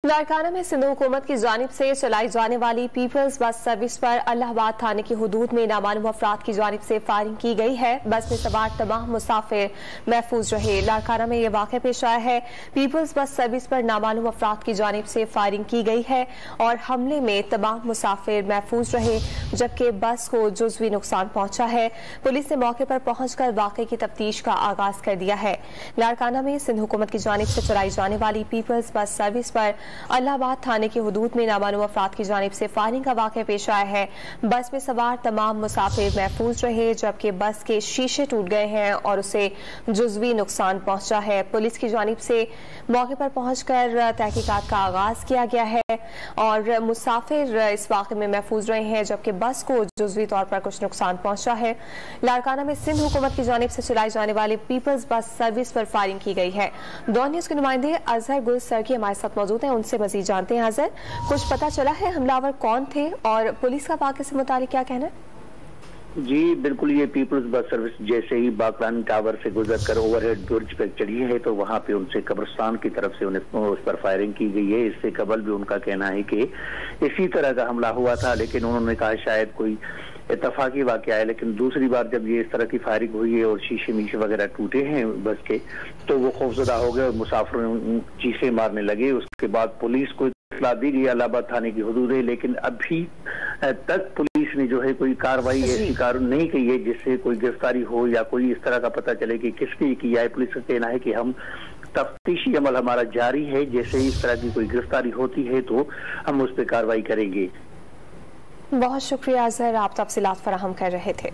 लाड़काना में सिंध हुकूमत की जानिब से चलाई जाने वाली पीपल्स बस सर्विस पर इलाहाबाद थाने की हुदूद में नामालूम अफराद की जानिब से फायरिंग की गई है। बस में सवार तमाम मुसाफिर महफूज रहे। लाड़काना में यह वाक़या पेश आया है। पीपल्स बस सर्विस पर नामालूम अफराद की जानिब से फायरिंग की गई है और हमले में तमाम मुसाफिर महफूज रहे, जबकि बस को जुज़वी नुकसान पहुंचा है। पुलिस ने मौके पर पहुंचकर वाक़े की तफ्तीश का आगाज कर दिया है। लाड़काना में सिंध हुकूमत की जानिब से चलाई जाने वाली पीपल्स बस सर्विस पर इलाहाबाद थाने की हुदूद में नामालूम अफराद की जानिब से फायरिंग का वाक़या पेश आया है। बस में सवार तमाम मुसाफिर महफूज रहे, जबकि बस के शीशे टूट गए हैं और उसे जुज़वी नुकसान पहुंचा है। पुलिस की जानिब से मौके पर पहुंचकर तहकीकात का आगाज किया गया है और मुसाफिर इस वाक़े में महफूज रहे हैं, जबकि बस को जुज़वी तौर पर कुछ नुकसान पहुंचा है। लाड़काना में सिंध हुकूमत की जानिब से चलाई जाने वाली पीपल्स बस सर्विस पर फायरिंग की गई है। डॉन न्यूज़ के नुमाइंदे अजहर गुल सरकी हमारे साथ मौजूद हैं, उनसे मजीद जानते हैं। अजहर, कुछ पता चला है हमलावर कौन थे और पुलिस का वाक़े से मुतालिक क्या कहना है? जी बिल्कुल, ये पीपल्स बस सर्विस जैसे ही बाकरानी टावर से गुजरकर ओवरहेड ब्रिज पर चढ़ी है तो वहां पे उनसे कब्रिस्तान की तरफ से उन्हें उस पर फायरिंग की गई है। इससे कबल भी उनका कहना है कि इसी तरह का हमला हुआ था, लेकिन उन्होंने कहा शायद कोई इत्तफाकी वाक़या है। लेकिन दूसरी बार जब ये इस तरह की फायरिंग हुई है और शीशे मीशे वगैरह टूटे हैं बस के, तो वो खौफजदा हो गए और मुसाफिरों ने चीखें मारने लगे। उसके बाद पुलिस को इत्तला दी गई इलाहाबाद थाने की हुदूद है, लेकिन अभी तक पुलिस ने जो है कोई कार्रवाई ऐसी नहीं की है जिससे कोई गिरफ्तारी हो या कोई इस तरह का पता चले कि किसने किया है। पुलिस का कहना है कि हम तफ्तीशी अमल हमारा जारी है, जैसे ही इस तरह की कोई गिरफ्तारी होती है तो हम उस पर कार्रवाई करेंगे। बहुत शुक्रिया अजहर, आप तफसीलात फराहम कर रहे थे।